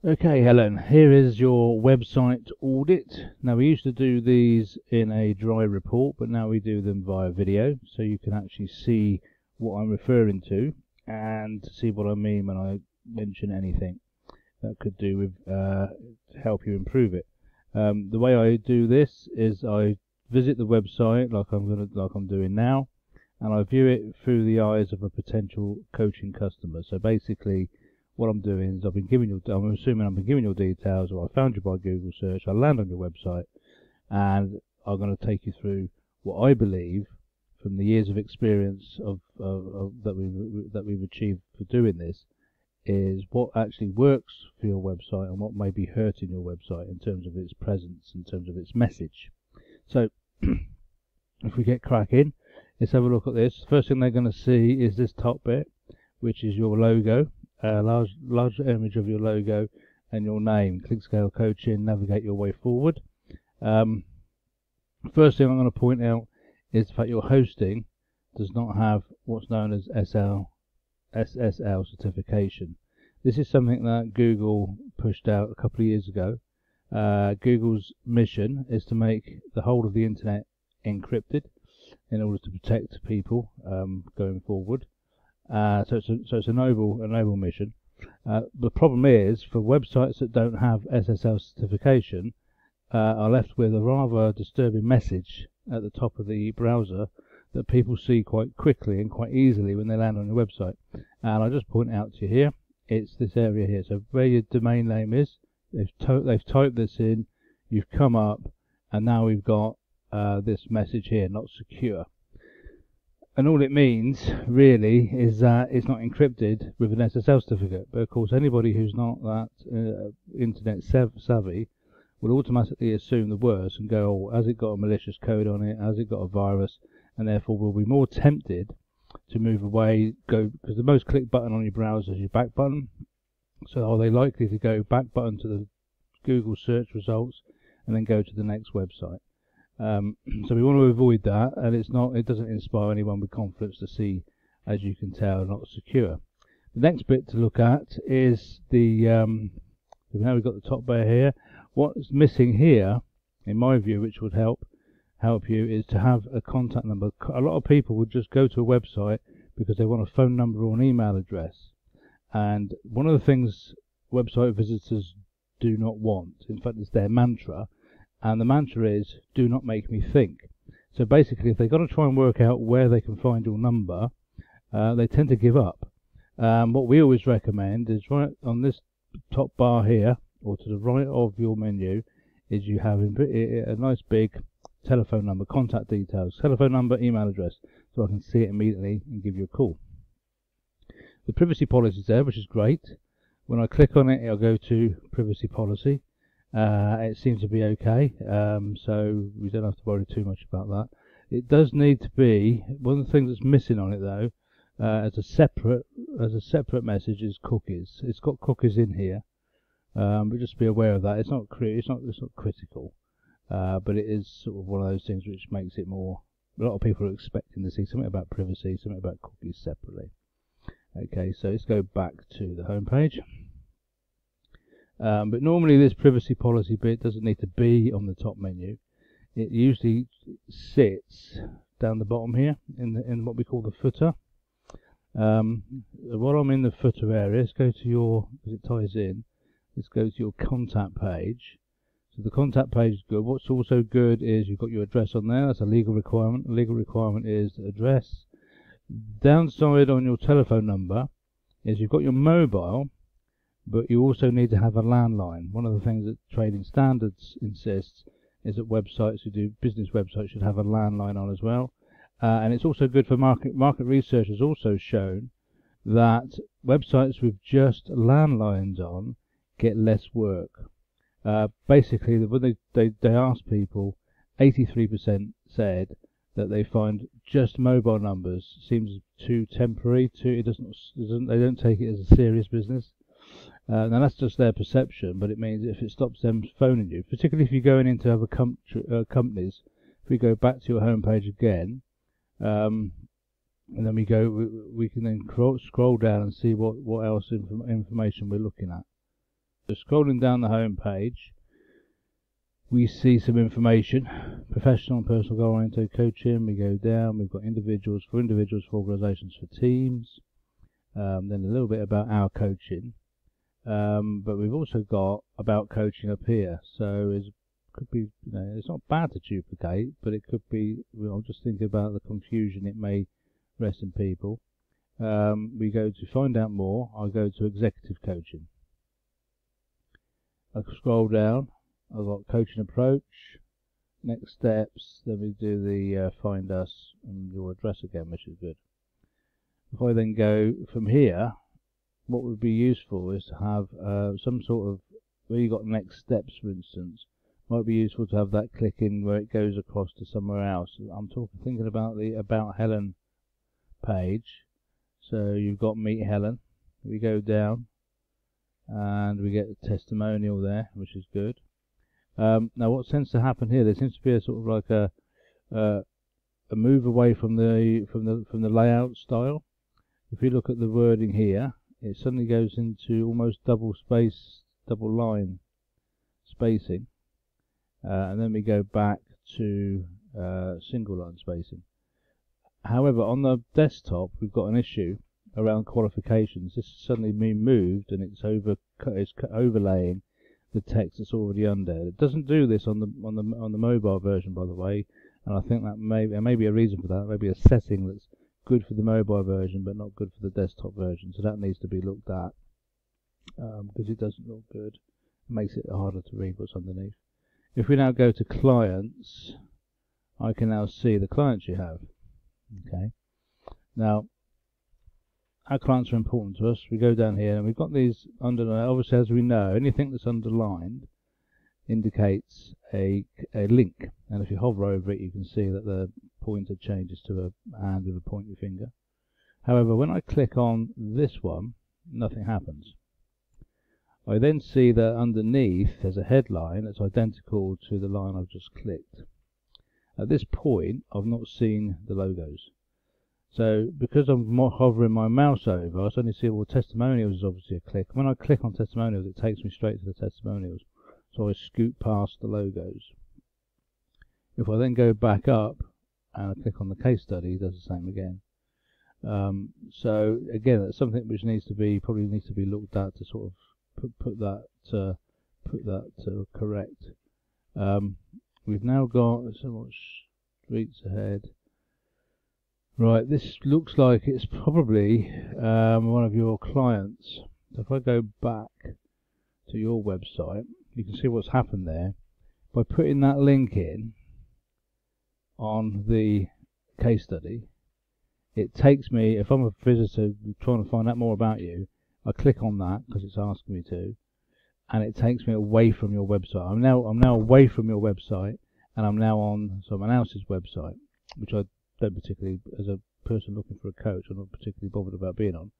Okay, Helen, here is your website audit. Now, we used to do these in a dry report, but now we do them via video, so you can actually see what I'm referring to and see what I mean when I mention anything that could do with help you improve it. The way I do this is I visit the website like I'm doing now, and I view it through the eyes of a potential coaching customer. So basically, what I'm doing is I'm assuming I've been giving your details, or I found you by Google search, I land on your website, and I'm going to take you through what I believe, from the years of experience that we've achieved for doing this, is what actually works for your website and what may be hurting your website in terms of its presence, in terms of its message. So if we get cracking, let's have a look at this. First thing they're going to see is this top bit, which is your logo. Large image of your logo and your name, Clinkscale Coaching, navigate your way forward. First thing I'm going to point out is that your hosting does not have what's known as SSL certification. This is something that Google pushed out a couple of years ago. Google's mission is to make the whole of the internet encrypted in order to protect people going forward. So it's a noble mission. The problem is, for websites that don't have SSL certification, are left with a rather disturbing message at the top of the browser that people see quite quickly and quite easily when they land on your website. And I'll just point out to you here, it's this area here. So where your domain name is, they've typed this in, you've come up, and now we've got this message here, not secure. And all it means, really, is that it's not encrypted with an SSL certificate. But of course, anybody who's not that internet savvy will automatically assume the worst and go, oh, has it got a malicious code on it? Has it got a virus? And therefore will be more tempted to move away, because the most clicked button on your browser is your back button. So are they likely to go back button to the Google search results and then go to the next website? So we want to avoid that, and it doesn't inspire anyone with confidence to see, as you can tell, not secure. The next bit to look at is now we've got the top bar here. What's missing here, in my view, which would help you, is to have a contact number. A lot of people would just go to a website because they want a phone number or an email address, and one of the things website visitors do not want, in fact it's their mantra, and the mantra is, do not make me think. So basically, if they've got to try and work out where they can find your number, they tend to give up. What we always recommend is, right on this top bar here, or to the right of your menu, is you have a nice big telephone number, contact details, telephone number, email address, so I can see it immediately and give you a call. The privacy policy is there, which is great. When I click on it, it'll go to privacy policy. It seems to be okay, so we don't have to worry too much about that. It does need to be, one of the things that's missing on it though, as a separate message, is cookies. It's got cookies in here, but just be aware of that. It's not critical, but it is sort of one of those things which makes it more. A lot of people are expecting to see something about privacy, something about cookies separately. Okay, so let's go back to the home page. But normally this privacy policy bit doesn't need to be on the top menu. It usually sits down the bottom here in what we call the footer. While I'm in the footer area, let's go to your, because it ties in, let's go to your contact page. So the contact page is good. What's also good is you've got your address on there. That's a legal requirement. A legal requirement is address. Downside on your telephone number is you've got your mobile, but you also need to have a landline. One of the things that Trading Standards insists is that websites who do business websites should have a landline on as well. And it's also good for market research has also shown that websites with just landlines on get less work. Basically, when they asked people, 83% said that they find just mobile numbers seems too temporary. They don't take it as a serious business. Now that's just their perception, but it means if it stops them phoning you, particularly if you're going into other companies. If we go back to your home page again, and then we can then scroll down and see what else information we're looking at. So scrolling down the home page, we see some information: professional and personal goal oriented coaching. We go down, we've got individuals, for organisations, for teams. Then a little bit about our coaching, but we've also got about coaching up here. So it could be, it's not bad to duplicate, but it could be. I'm just thinking about the confusion it may rest in people. We go to find out more. I go to executive coaching. I scroll down. I've got coaching approach, next steps. Then we do the find us and your address again, which is good. If I then go from here, what would be useful is to have some sort of, where you got next steps, for instance, might be useful to have that click in where it goes across to somewhere else. I'm thinking about the About Helen page. So you've got Meet Helen. We go down and we get a testimonial there, which is good. Now what tends to happen here, there seems to be a sort of like a move away from the layout style. If you look at the wording here, it suddenly goes into almost double line spacing, and then we go back to single line spacing. However, on the desktop we've got an issue around qualifications. This has suddenly been moved and it's overlaying the text that's already under. It doesn't do this on the mobile version, by the way, and I think that there may be a reason for that. Maybe a setting that's good for the mobile version but not good for the desktop version. So that needs to be looked at, because it doesn't look good. It makes it harder to read what's underneath. If we now go to clients, I can now see the clients you have. Okay. Now, our clients are important to us. We go down here and we've got these underlined. Obviously, as we know, anything that's underlined indicates a link, and if you hover over it you can see that the pointer changes to a hand with a pointy finger. However, when I click on this one, nothing happens. I then see that underneath there's a headline that's identical to the line I've just clicked. At this point I've not seen the logos. So because I'm hovering my mouse over, I suddenly see, well, testimonials is obviously a click. When I click on testimonials, it takes me straight to the testimonials. So I scoot past the logos. If I then go back up and I click on the case study, it does the same again. So again, that's something which probably needs to be looked at to sort of put that to correct. We've now got so much streets ahead. Right, this looks like it's probably one of your clients. So if I go back to your website, you can see what's happened there. By putting that link in on the case study, it takes me, if I'm a visitor trying to find out more about you, I click on that because it's asking me to, and it takes me away from your website. I'm now away from your website, and I'm now on someone else's website, which I don't particularly, as a person looking for a coach, I'm not particularly bothered about being on.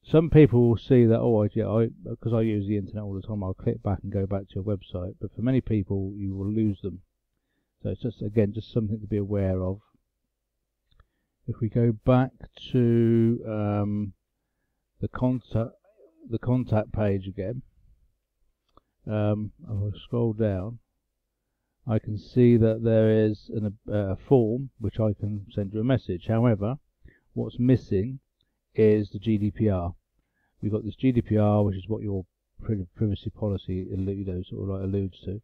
Some people will see that, because I use the internet all the time, I'll click back and go back to your website, but for many people you will lose them. So it's just, again, just something to be aware of. If we go back to the contact page again, I'll scroll down. I can see that there is a form which I can send you a message. However, what's missing is the GDPR. We've got this GDPR, which is what your privacy policy alludes to.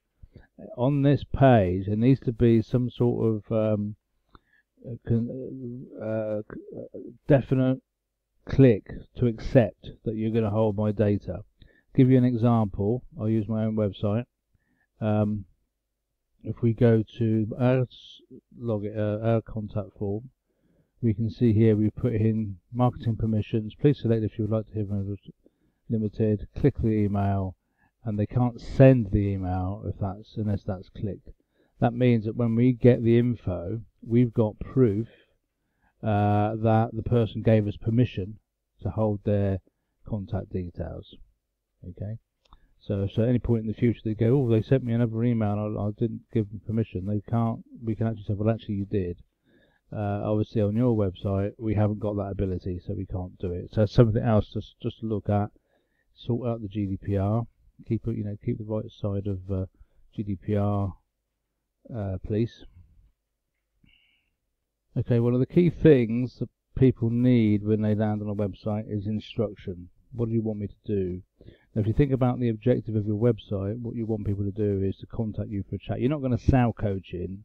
On this page, there needs to be some sort of definite click to accept that you're going to hold my data. Give you an example. I'll use my own website. If we go to our contact form, we can see here we put in marketing permissions. Please select if you would like to hear from us limited. Click the email, and they can't send the email unless that's clicked. That means that when we get the info, we've got proof that the person gave us permission to hold their contact details. Okay. So at any point in the future they go, oh, they sent me another email and I didn't give them permission. We can actually say, well, actually you did. Obviously on your website we haven't got that ability, so we can't do it. So it's something else just to look at. sort out the GDPR, keep the right side of GDPR, please. Okay, one of the key things that people need when they land on a website is instruction. What do you want me to do? Now, if you think about the objective of your website, what you want people to do is to contact you for a chat. You're not going to sell coaching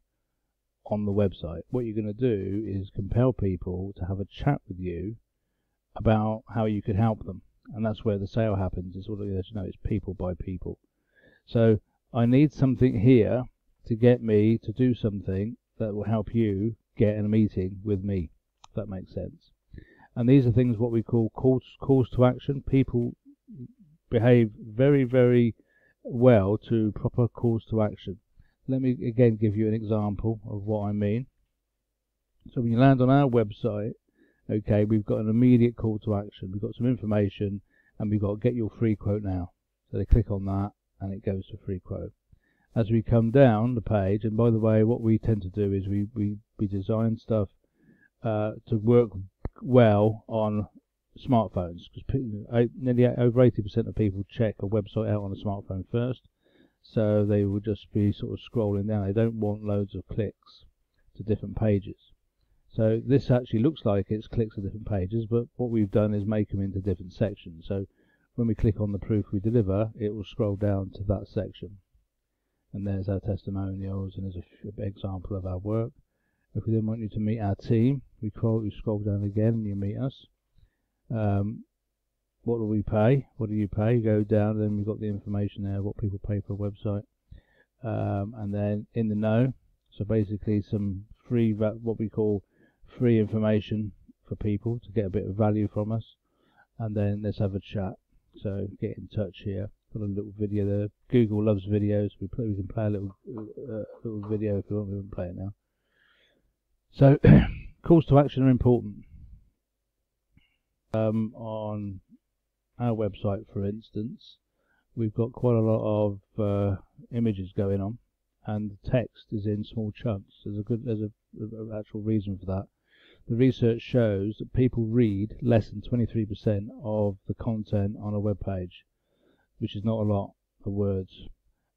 on the website. What you're going to do is compel people to have a chat with you about how you could help them. And that's where the sale happens. It's all it's people by people. So I need something here to get me to do something that will help you get in a meeting with me, if that makes sense. And these are things what we call calls to action. People behave very, very well to proper calls to action. Let me again give you an example of what I mean. So when you land on our website, okay, we've got an immediate call to action. We've got some information, and we've got to get your free quote now. So they click on that, and it goes to free quote. As we come down the page, and by the way, what we tend to do is we design stuff to work well on smartphones, because nearly over 80% of people check a website out on a smartphone first, so they will just be sort of scrolling down. They don't want loads of clicks to different pages. So this actually looks like it's clicks to different pages, but what we've done is make them into different sections. So when we click on the proof we deliver, it will scroll down to that section. And there's our testimonials, and there's an example of our work. If we then want you to meet our team, we scroll down again and you meet us. What do we pay? What do you pay? You go down, and then we've got the information there, what people pay for a website. And then in the know, so basically some free, what we call free information for people to get a bit of value from us. And then let's have a chat. So get in touch here. Got a little video there. Google loves videos. We can play a little video if you want. We won't play it now. So calls to action are important. On our website, for instance, we've got quite a lot of images going on, and the text is in small chunks. There's an actual reason for that. The research shows that people read less than 23% of the content on a web page, which is not a lot of words.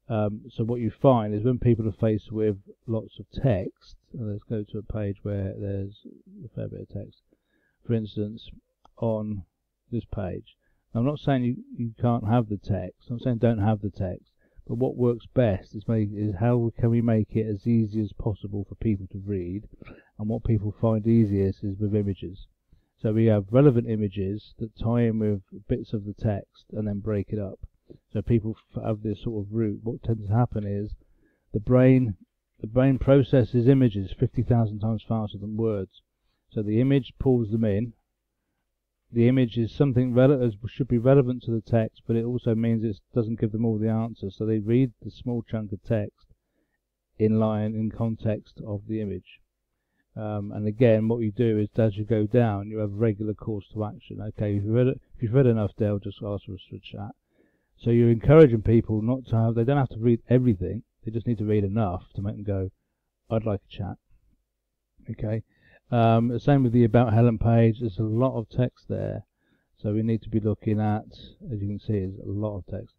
So what you find is when people are faced with lots of text, and let's go to a page where there's a fair bit of text. For instance, on this page, I'm not saying you can't have the text. I'm saying don't have the text. But what works best is how can we make it as easy as possible for people to read, and what people find easiest is with images. So we have relevant images that tie in with bits of the text and then break it up. So people have this sort of route. What tends to happen is the brain processes images 50,000 times faster than words. So the image pulls them in. The image is something should be relevant to the text, but it also means it doesn't give them all the answers. So they read the small chunk of text in context of the image. And again, what you do is as you go down, you have regular calls to action. Okay, if you've read enough, they'll just ask for us to chat. So you're encouraging people not to have. They don't have to read everything. They just need to read enough to make them go, "I'd like a chat." Okay. The same with the About Helen page. There's a lot of text there, so we need to be looking at, as you can see, is a lot of text.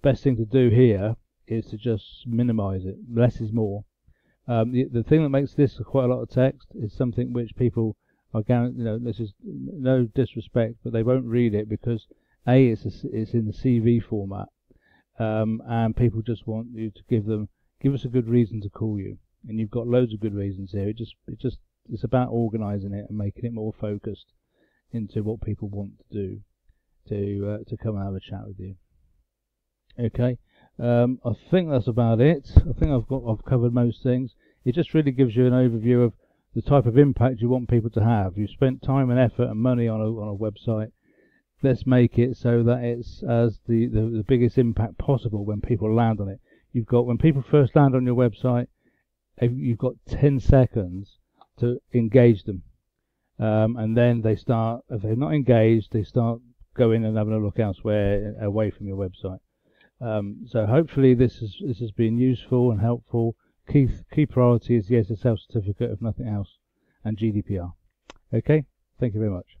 Best thing to do here is to just minimize it. Less is more. The thing that makes this quite a lot of text is something which people are guaranteed. This is no disrespect, but they won't read it because it's in the CV format, and people just want you to give us a good reason to call you, and you've got loads of good reasons here. It's about organising it and making it more focused into what people want to do to come and have a chat with you. Okay, I think that's about it. I think I've covered most things. It just really gives you an overview of the type of impact you want people to have. You've spent time and effort and money on a website. Let's make it so that it's as the biggest impact possible when people land on it. When people first land on your website, you've got 10 seconds to engage them, and then they start. If they're not engaged, they start going and having a look elsewhere, away from your website. So hopefully this has been useful and helpful. Key priority is the SSL certificate, if nothing else, and GDPR. Okay, thank you very much.